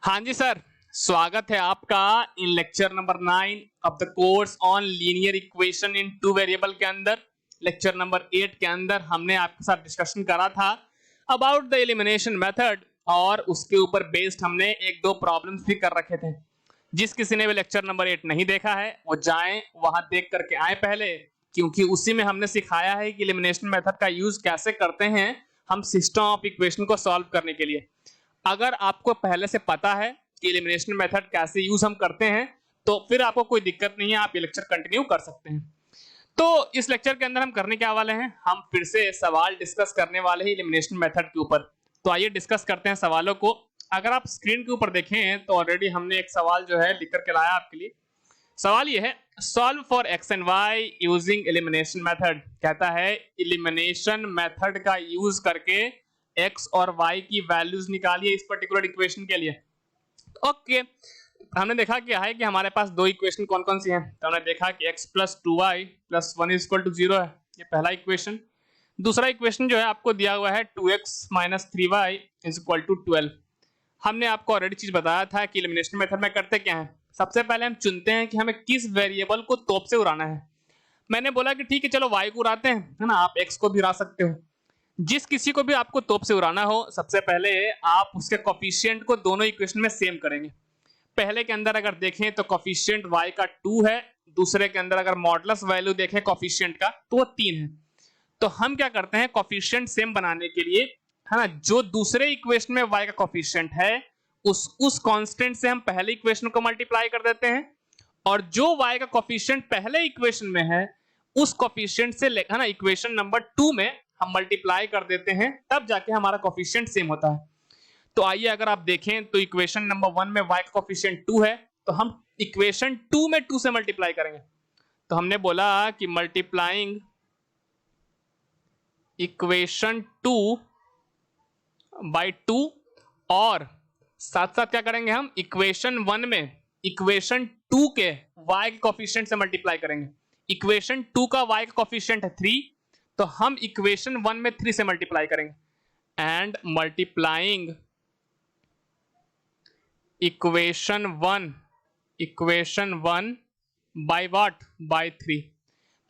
हाँ जी सर, स्वागत है आपका in lecture number 9 of the course on linear equation in two variable के अंदर। लेक्चर नंबर 8 के अंदर हमने आपके साथ डिस्कशन करा था अबाउट द एलिमिनेशन मेथड और उसके ऊपर बेस्ड हमने एक दो प्रॉब्लम्स भी कर रखे थे। जिस किसी ने भी लेक्चर नंबर 8 नहीं देखा है वो जाएं वहां देख करके आए पहले, क्योंकि उसी में हमने सिखाया है कि एलिमिनेशन मेथड का यूज कैसे करते हैं हम सिस्टम ऑफ इक्वेशन को सॉल्व करने के लिए। अगर आपको पहले से पता है कि एलिमिनेशन मेथड कैसे यूज हम करते हैं तो फिर आपको कोई दिक्कत नहीं है, आप ये लेक्चर कंटिन्यू कर सकते हैं। तो इस लेक्चर के अंदर हम करने क्या वाले हैं, हम फिर से सवाल डिस्कस करने वाले हैं एलिमिनेशन मेथड के ऊपर। तो आइए डिस्कस करते हैं सवालों को। अगर आप स्क्रीन के ऊपर देखें तो ऑलरेडी हमने एक सवाल जो है लिख करके लाया आपके लिए। सवाल ये है, solve for x and y using elimination method. कहता है एलिमिनेशन मेथड का यूज करके x और y की वैल्यूज निकालिए इस पर्टिकुलर इक्वेशन के लिए। ओके, हमने देखा क्या है कि हमारे पास दो इक्वेशन कौन कौन सी हैं। तो हमने देखा कि x plus 2y plus 1 is equal to 0 है, ये पहला इक्वेशन। दूसरा इक्वेशन जो है आपको दिया हुआ है 2x minus 3y is equal to 12। हमने आपको ऑलरेडी चीज बताया था कि एलिमिनेशन मेथड में करते क्या है, सबसे पहले हम चुनते हैं कि हमें किस वेरिएबल को तोप से उड़ाना है। मैंने बोला कि ठीक है चलो y को उड़ाते हैं, है ना, आप x को भी उड़ा सकते हो। जिस किसी को भी आपको तोप से उड़ाना हो सबसे पहले आप उसके कोफिशिएंट को दोनों इक्वेशन में सेम करेंगे। पहले के अंदर अगर देखें तो कोफिशिएंट y का 2 है, दूसरे के अंदर अगर मॉडुलस वैल्यू देखें कोफिशिएंट का तो वो 3 है। तो हम क्या करते हैं कोफिशिएंट सेम बनाने के लिए, है ना, जो दूसरे इक्वेशन में y का कोफिशिएंट है उस कांस्टेंट से हम पहले इक्वेशन को मल्टीप्लाई कर देते हैं, और जो y का कोफिशिएंट पहले इक्वेशन में है उस कोफिशिएंट से, है ना, इक्वेशन नंबर 2 में हम मल्टीप्लाई कर देते हैं, तब जाके हमारा कोफिशिएंट सेम होता है। तो आइए अगर आप देखें तो इक्वेशन नंबर 1 में y का कोफिशिएंट 2 है, तो हम इक्वेशन 2 में 2 से मल्टीप्लाई करेंगे। तो हमने बोला कि मल्टीप्लाइंग इक्वेशन 2 बाय 2, और साथ साथ क्या करेंगे, हम इक्वेशन 1 में इक्वेशन 2 के y के कोफिशिएंट से मल्टीप्लाई करेंगे। इक्वेशन 2 का y का कोफिशिएंट है 3, तो हम इक्वेशन 1 में 3 से मल्टीप्लाई करेंगे। And multiplying equation 1 by what, by 3।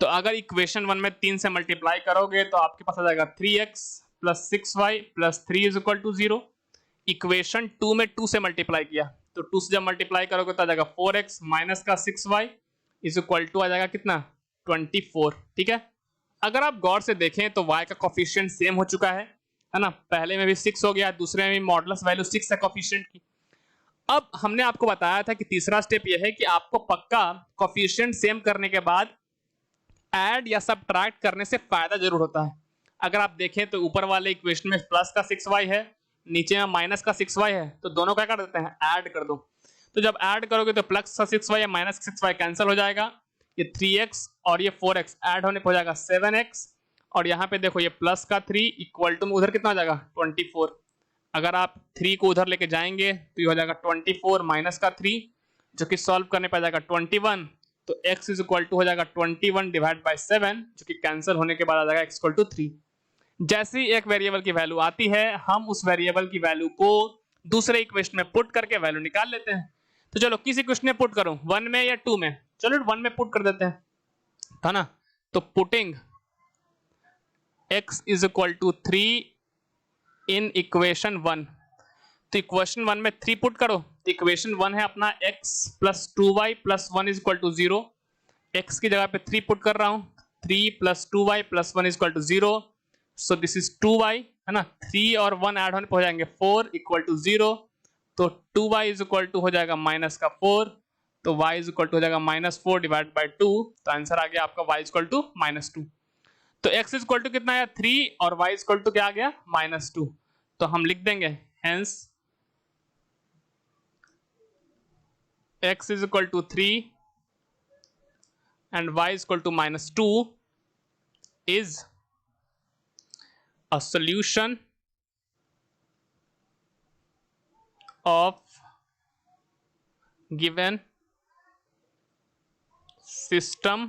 तो अगर इक्वेशन 1 में 3 से मल्टीप्लाई करोगे तो आपके पास आ जाएगा 3x plus 6y plus 3 is equal to 0। Equation 2 में 2 से मल्टीप्लाई किया तो 2 से जब मल्टीप्लाई करोगे तो आ जाएगा 4x माइनस का 6y इज इक्वल टू आ जाएगा कितना, 24। ठीक है, अगर आप गौर से देखें तो y का कोफिशिएंट सेम हो चुका है ना, पहले में भी 6 हो गया, दूसरे में भी मॉडुलस वैल्यू 6 है कोफिशिएंट की। अब हमने आपको बताया था कि तीसरा स्टेप यह है कि आपको पक्का कोफिशिएंट सेम करने के बाद ऐड या सबट्रैक्ट करने से फायदा जरूर होता है। अगर आप देखें तो ऊपर वाले इक्वेशन में प्लस का 6y है, नीचे में माइनस का 6y है, तो दोनों क्या कर देते हैं, ऐड कर दो। तो जब ऐड करोगे तो प्लस का 6y या माइनस का 6y कैंसिल हो जाएगा, ये 3x और ये 4x ऐड होने पर हो जाएगा 7x, और यहाँ पे देखो ये प्लस का 3 इक्वल टू उधर कितना हो जाएगा 24। अगर आप 3 को उधर लेके जाएंगे तो ये हो जाएगा 24 माइनस का 3 जो कि सॉल्व करने पर जाएगा 21। तो x इज इक्वल टू हो जाएगा 21 डिवाइड बाय 7 जो कि कैंसिल होने के बाद आ जाएगा x इक्वल टू 3। जैसे ही एक वेरिएबल की वैल्यू आती है हम उस वेरिएबल की वैल्यू को दूसरे इक्वेशन में पुट करके वैल्यू निकाल लेते हैं। तो चलो किस इक्वेशन में पुट करूं, 1 में या 2 में, चलो 1 में पुट कर देते हैं, था ना। तो putting x is equal to 3 in equation 1, तो इक्वेशन 1 में 3 पुट करो, तो इक्वेशन 1 है अपना x plus 2y plus 1 is equal to 0। x की जगह पे 3 पुट कर रहा हूं, 3 plus 2y plus 1 is equal to 0। So this is 2y, है ना, 3 और 1 ऐड होने पर हो जाएंगे 4 इक्वल टू 0। तो 2y इज इक्वल टू हो जाएगा माइनस का 4, तो y इज इक्वल टू हो जाएगा माइनस 4 डिवाइड बाई 2। तो आंसर आ गया आपका y is equal to minus 2। तो x इज इक्वल टू कितना आया 3 और y इज इक्वल टू क्या आ गया माइनस 2। तो हम लिख देंगे hence x is equal to 3 and y is equal to minus 2 is a solution of given system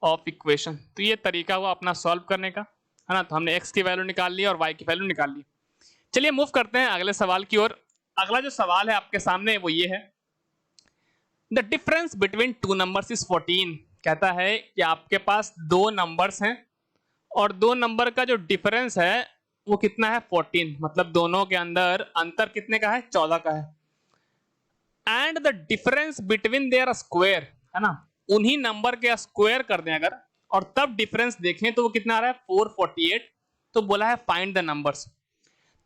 of equation। तो ये तरीका हुआ अपना सॉल्व करने का, है ना। तो हमने x की वैल्यू निकाल ली और y की वैल्यू निकाल ली। चलिए मूव करते हैं अगले सवाल की ओर। अगला जो सवाल है आपके सामने वो ये है, the difference between two numbers is 14। कहता है कि आपके पास दो नंबर्स हैं और दो नंबर का जो डिफरेंस है वो कितना है 14, मतलब दोनों के अंदर अंतर कितने का है 14 का है। And the difference between their square, है ना, उन्हीं नंबर के स्क्वायर कर दें अगर और तब डिफरेंस देखें तो वो कितना आ रहा है 448। तो बोला है फाइंड द नंबर्स।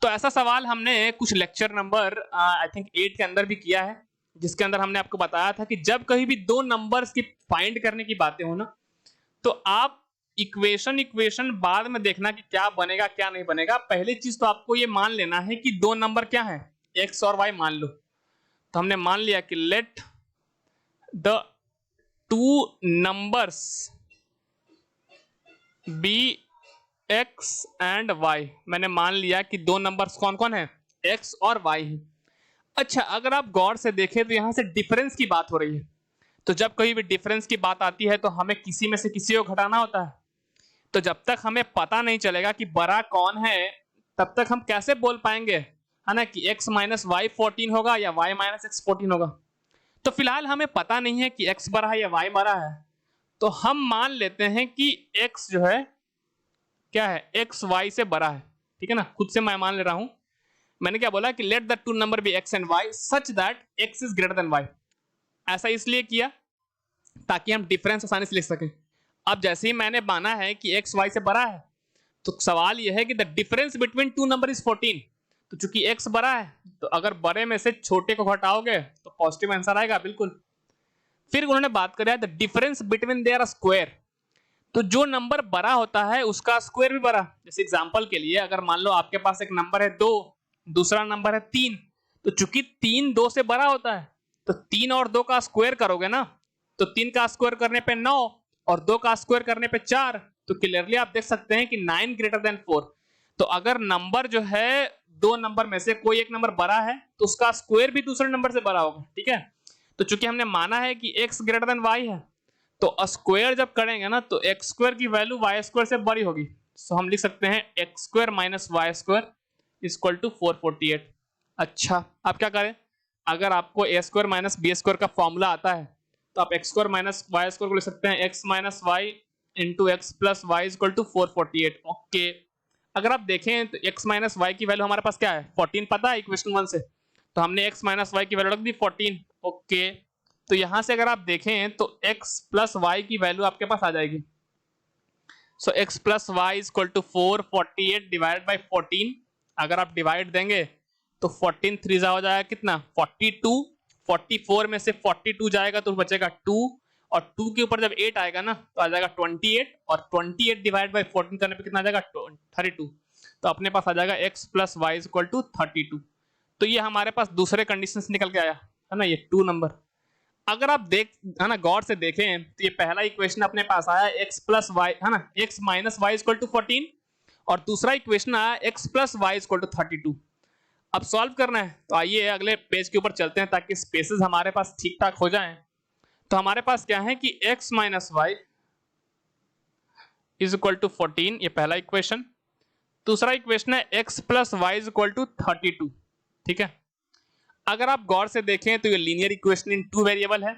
तो ऐसा सवाल हमने कुछ लेक्चर नंबर आई थिंक 8 के अंदर भी किया है, जिसके अंदर हमने आपको बताया था कि जब कहीं भी दो नंबर्स की फाइंड करने की बातें हो ना, तो आप इक्वेशन बाद में देखना कि क्या बनेगा क्या नहीं बनेगा। पहली चीज तो आपको ये मान लेना है कि दो नंबर क्या है, एक्स और वाई मान लो। तो हमने मान लिया कि let the two numbers be x and y. मैंने मान लिया कि दो नंबर्स कौन कौन है, एक्स और वाई है। अच्छा, अगर आप गौर से देखें तो यहां से डिफरेंस की बात हो रही है। तो जब कहीं भी डिफरेंस की बात आती है तो हमें किसी में से किसी को घटाना होता है। तो जब तक हमें पता नहीं चलेगा कि बड़ा कौन है, तब तक हम कैसे बोल पाएंगे, है ना, कि x माइनस वाई 14 होगा या y माइनस एक्स 14 होगा। तो फिलहाल हमें पता नहीं है कि x बड़ा है या y बड़ा है, तो हम मान लेते हैं कि x जो है क्या है, x y से बड़ा है। ठीक है ना, खुद से मैं मान ले रहा हूं। मैंने क्या बोला कि let the two number be x and y such that x is greater than y। ऐसा इसलिए किया ताकि हम डिफरेंस आसानी से लिख सकें। अब जैसे ही मैंने माना है कि x y से बड़ा है, तो सवाल यह है कि the difference between two number is 14। तो चूंकि x बड़ा है तो अगर बड़े में से छोटे को घटाओगे तो पॉजिटिव आंसर आएगा बिल्कुल। फिर उन्होंने बात करी the difference between their square. तो जो नंबर बड़ा होता है उसका स्क्वायर भी बड़ा। जैसे एग्जांपल के लिए अगर मान लो आपके पास एक नंबर है 2, दूसरा नंबर है 3, तो चूंकि 3 2 से बड़ा होता है तो 3 और 2 का स्क्वायर करोगे ना, तो 3 का स्क्वायर करने पे 9 और 2 का स्क्वायर करने पे 4। तो क्लियरली आप देख सकते हैं कि 9 ग्रेटर देन 4। तो अगर नंबर जो है दो नंबर में से कोई एक नंबर बड़ा है तो उसका स्क्वायर भी दूसरे नंबर से बड़ा होगा। ठीक है, तो चूंकि हमने माना है कि x ग्रेटर देन y है, तो स्क्वायर जब करेंगे ना तो एक्स स्क्वायर की वैल्यू वाई स्क्वायर से बड़ी होगी। सो हम लिख सकते हैं x square minus y square equal to 448। अच्छा, आप क्या करें, अगर आपको a square minus b square का फॉर्मूला आता है तो आप x square minus y square को लिख सकते हैं x minus y into x plus y equal to 448। Okay, अगर आप देखें तो एक्स माइनस वाई की वैल्यू हमारे पास क्या है 14 पता है इक्वेशन 1 से, तो हमने एक्स माइनस वाई की वैल्यू रख दी 14। ओके, तो यहां से अगर आप देखें तो x प्लस वाई की वैल्यू आपके पास आ जाएगी। So x plus y equal to 448 divide by 14। अगर आप डिवाइड देंगे तो 14 3 हो जाएगा कितना 42। 44 में से 42 जाएगा तो बचेगा 2, और 2 के ऊपर जब 8 आएगा ना तो आ जाएगा 28, और 28 डिवाइड बाई 14 करने पे कितना आ जाएगा 32। तो अपने पास आ जाएगा x plus y equal to 32। तो ये हमारे पास दूसरे कंडीशन से निकल के आया है ना, ये 2 नंबर। अगर आप देख, है ना, गौर से देखें तो ये पहला इक्वेशन अपने पास आया x प्लस वाई, है ना, x minus y equal to 14, और दूसरा इक्वेशन आया x plus y equal to 32। अब सॉल्व करना है तो आइए अगले पेज के ऊपर चलते हैं ताकि स्पेसेस हमारे पास ठीक ठाक हो जाएं। तो हमारे पास क्या है कि x minus y is equal to 14, ये पहला इक्वेशन। दूसरा इक्वेशन है x plus y is equal to 32। ठीक है, अगर आप गौर से देखें तो ये linear equation in two variable है।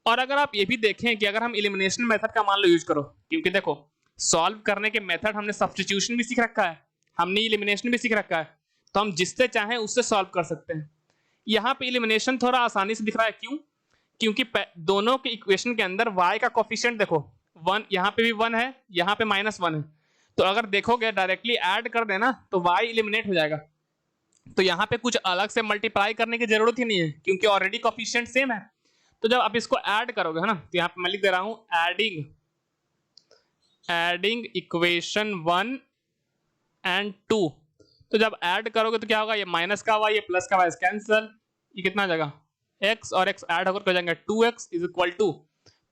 और अगर आप ये भी देखें कि अगर हम एलिमिनेशन मेथड का मान लो यूज करो, क्योंकि देखो सॉल्व करने के मेथड हमने सब्स्टिट्यूशन भी सीख रखा है, हमने एलिमिनेशन भी सीख रखा है, तो हम जिससे चाहें उससे सॉल्व कर सकते हैं। यहाँ पे एलिमिनेशन थोड़ा आसानी से दिख रहा है, क्यों, क्योंकि दोनों के इक्वेशन के अंदर y का कोफिशिएंट देखो 1, यहाँ पे भी 1 है, यहाँ पे -1 है। तो अगर देखोगे डायरेक्टली ऐड कर देना तो y एलिमिनेट हो जाएगा। तो यहाँ पे कुछ अलग से मल्टीप्लाई करने की जरूरत ही नहीं है क्योंकि ऑलरेडी कोफिशिएंट सेम है। तो जब आप इसको ऐड करोगे, है ना, तो यहाँ पे मैं लिख दे रहा हूं एडिंग इक्वेशन 1 एंड 2। तो जब ऐड करोगे तो क्या होगा, ये माइनस का हुआ, ये प्लस का हुआ, कैंसिल, ये कितना आ जाएगा x और x ऐड होकर हो जाएंगे 2x इज इक्वल टू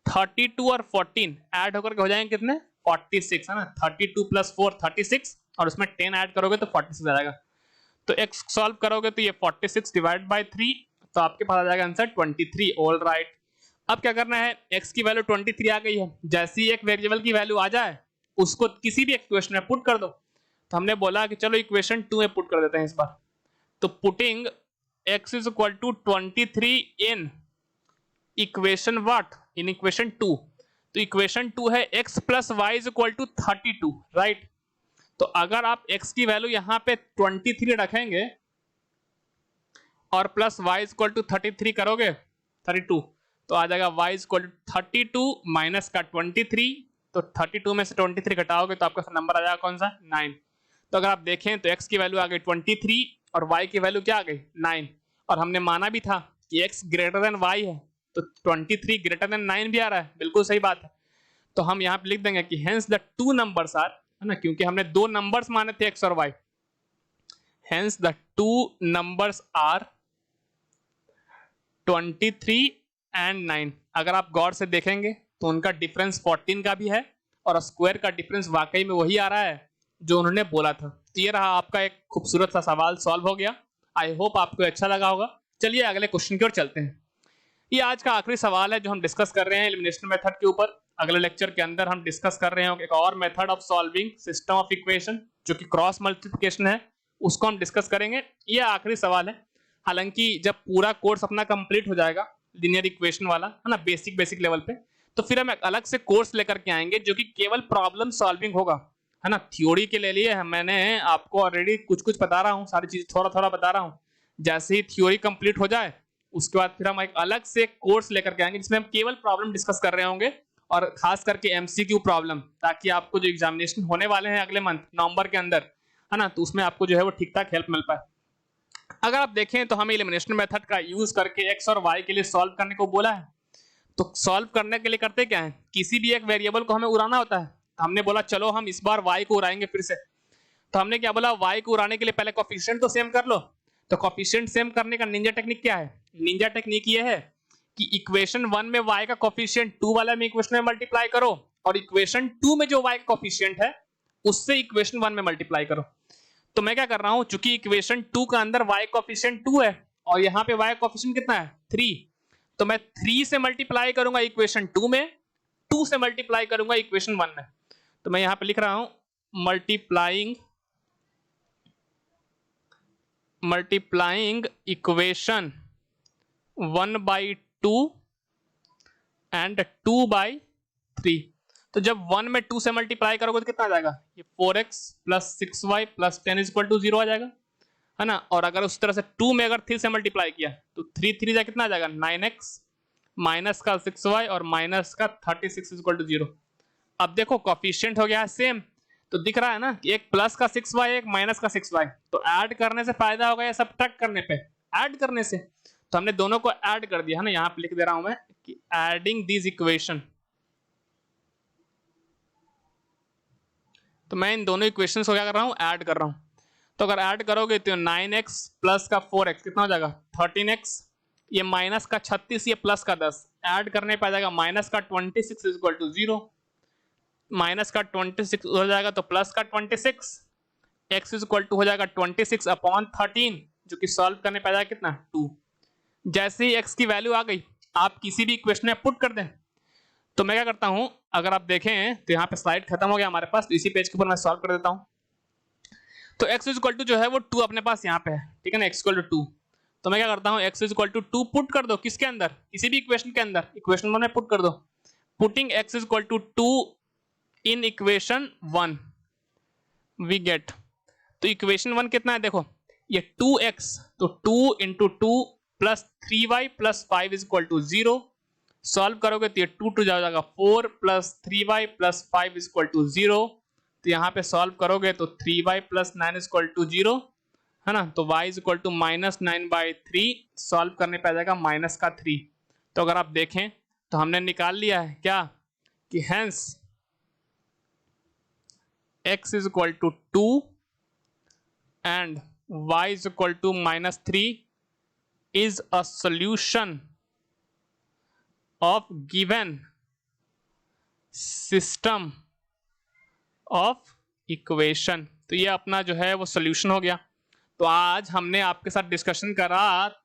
32 और 14 ऐड होकर हो जाएंगे कितने 46, है ना, 32 प्लस 4 36, और उसमें 10 ऐड करोगे तो 46 आ जाएगा। तो x सॉल्व करोगे तो ये 46 डिवाइड बाई 3, तो आपके पास आ जाएगा आंसर 23। ऑल राइट, अब क्या करना है, x की वैल्यू 23 आ गई है, जैसे ही एक वेरिएबल की वैल्यू आ जाए उसको किसी भी इक्वेशन में पुट कर दो। तो हमने बोला कि चलो इक्वेशन 2 में पुट कर देते हैं इस बार। तो putting x is equal to 23 in equation what, in equation 2। तो इक्वेशन 2 है x plus y is equal to 32, right. तो अगर आप x की वैल्यू यहाँ पे 23 रखेंगे और plus y is equal to 33 करोगे 32, तो आ जाएगा y is equal to 32 minus का 23। तो 32 में से 23 घटाओगे तो आपका नंबर आ जाएगा कौन सा, 9। तो अगर आप देखें तो x की वैल्यू आ गई 23 और y की वैल्यू क्या आ गई, 9। और हमने माना भी था कि x ग्रेटर देन y है, तो 23 ग्रेटर देन 9 भी आ रहा है, बिल्कुल सही बात है। तो हम यहाँ पे लिख देंगे कि hence the two numbers are, है ना, क्योंकि हमने दो नंबर्स माने थे x और y। Hence the two numbers are 23 and 9। अगर आप गौर से देखेंगे तो उनका डिफरेंस 14 का भी है और स्क्वायर का डिफरेंस वाकई में वही आ रहा है जो उन्होंने बोला था। तो ये रहा आपका एक खूबसूरत सा सवाल, सॉल्व हो गया। आई होप आपको अच्छा लगा होगा। चलिए अगले क्वेश्चन की ओर चलते हैं। ये आज का आखिरी सवाल है जो हम डिस्कस कर रहे हैं एलिमिनेशन मेथड के ऊपर। अगले लेक्चर के अंदर हम डिस्कस कर रहे हैं एक और method of solving system of equation जो कि क्रॉस मल्टीप्लिकेशन है, उसको हम डिस्कस करेंगे। ये आखिरी सवाल है। हालांकि जब पूरा कोर्स अपना कंप्लीट हो जाएगा लीनियर इक्वेशन वाला, है ना, बेसिक लेवल पे, तो फिर हम एक अलग से कोर्स लेकर के आएंगे जो कि केवल प्रॉब्लम सॉल्विंग होगा, है ना। थ्योरी के ले लिए मैंने आपको ऑलरेडी कुछ बता रहा हूँ, सारी चीज थोड़ा बता रहा हूँ। जैसे ही थ्योरी कंप्लीट हो जाए उसके बाद फिर हम एक अलग से कोर्स लेकर के आएंगे जिसमें हम केवल प्रॉब्लम डिस्कस कर रहे होंगे और खास करके एमसीक्यू प्रॉब्लम, ताकि आपको जो एग्जामिनेशन होने वाले हैं अगले मंथ नवंबर के अंदर, है ना, तो उसमें आपको जो है वो ठीक ठाक हेल्प मिल पाए। अगर आप देखें तो हमें एलिमिनेशन मेथड का यूज करके एक्स और वाई के लिए सॉल्व करने को बोला है। तो सॉल्व करने के लिए करते क्या है, किसी भी एक वेरिएबल को हमें उड़ाना होता है। तो हमने बोला चलो हम इस बार वाई को उड़ाएंगे फिर से। तो हमने क्या बोला, वाई को उड़ाने के लिए पहले कोफिशिएंट तो सेम कर लो। तो कोफिशिएंट सेम करने का निंजा टेक्निक क्या है, निंजा टेक्निक ये है कि इक्वेशन 1 में y का कोफिशिएंट 2 वाला में इक्वेशन में मल्टीप्लाई करो और इक्वेशन 2 में जो y का कोफिशिएंट है उससे इक्वेशन 1 में मल्टीप्लाई करो। तो मैं क्या कर रहा हूं, चूंकि इक्वेशन 2 के अंदर y कोफिशिएंट 2 है और यहाँ पे y कोफिशिएंट कितना है, 3, तो मैं 3 से मल्टीप्लाई करूंगा इक्वेशन 2 में, 2 से मल्टीप्लाई करूंगा इक्वेशन 1 में। तो मैं यहाँ पे लिख रहा हूं मल्टीप्लाइंग इक्वेशन 1/2 एंड 2/3। तो जब 1 में 2 से मल्टीप्लाई करोगे तो कितना आ जाएगा, ये 4x plus 6y plus 10 is equal to 0 आ जाएगा, है ना। और अगर उस तरह से 2 में अगर 3 से मल्टीप्लाई किया तो 3 जा कितना आ जाएगा, 9x माइनस का 6y और माइनस का 36 इज इक्वल टू 0। अब देखो कोफिशिएंट हो गया है सेम, तो दिख रहा है ना कि एक प्लस का 6y एक माइनस का 6y। तो ऐड करने से फायदा होगा या सब्ट्रैक्ट करने पे, ऐड करने से। तो हमने दोनों को ऐड कर दिया, है ना। यहां पे लिख दे रहा हूं मैं कि एडिंग दिस इक्वेशन। तो मैं इन दोनों इक्वेशंस को क्या कर रहा हूं, ऐड कर रहा हूं। तो अगर ऐड करोगे तो 9x प्लस का 4x कितना हो जाएगा, 13x, ये माइनस का 36, ये प्लस का 10, ऐड करने पे आ जाएगा माइनस का 26 इज इक्वल टू 0, माइनस का 26 हो जाएगा तो प्लस का 26, x इज इक्वल टू हो जाएगा 26 अपॉन 13, जो कि सॉल्व करने पे आ जाएगा कितना, 2। जैसे ही x की वैल्यू आ गई आप किसी भी इक्वेशन में पुट कर दें। तो मैं क्या करता हूं, अगर आप देखें तो यहाँ पे स्लाइड खत्म हो गया हमारे पास, तो इसी पेज के ऊपर मैं सॉल्व कर देता हूं। तो x इज इक्वल टू जो है वो 2 अपने पास यहाँ पे है, ठीक है ना, x इक्वल टू 2। तो मैं क्या करता हूँ, x is equal to 2 put कर दो किसके अंदर, किसी भी इक्वेशन के अंदर, इक्वेशन 1 में पुट कर दो। Putting x is equal to 2 in equation 1 we get, तो इक्वेशन 1 कितना है, देखो ये 2x, तो 2 into 2 plus 3y plus 5 is equal to 0। Solve करोगे तो ये 2 जाएगा 4 plus 3y plus 5 is equal to 0। तो यहाँ पे सॉल्व करोगे तो 3y plus 9 is equal to 0, है ना। तो y is equal to minus 9/3, solve करने पे आ जाएगा माइनस का 3। तो अगर आप देखें तो हमने निकाल लिया है क्या कि hence x is equal to 2 and y is equal to minus 3 is a solution of given system of equation। तो ये अपना जो है वो सोल्यूशन हो गया। तो आज हमने आपके साथ डिस्कशन करा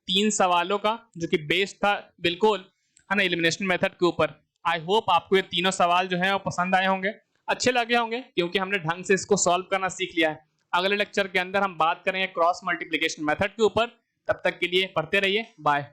3 सवालों का जो कि बेस्ड था बिल्कुल, है ना, एलिमिनेशन मेथड के ऊपर। आई होप आपको ये तीनों सवाल जो है वो पसंद आए होंगे, अच्छे लगे होंगे, क्योंकि हमने ढंग से इसको सॉल्व करना सीख लिया है। अगले लेक्चर के अंदर हम बात करेंगे क्रॉस मल्टीप्लिकेशन मेथड के ऊपर। तब तक के लिए पढ़ते रहिए, बाय।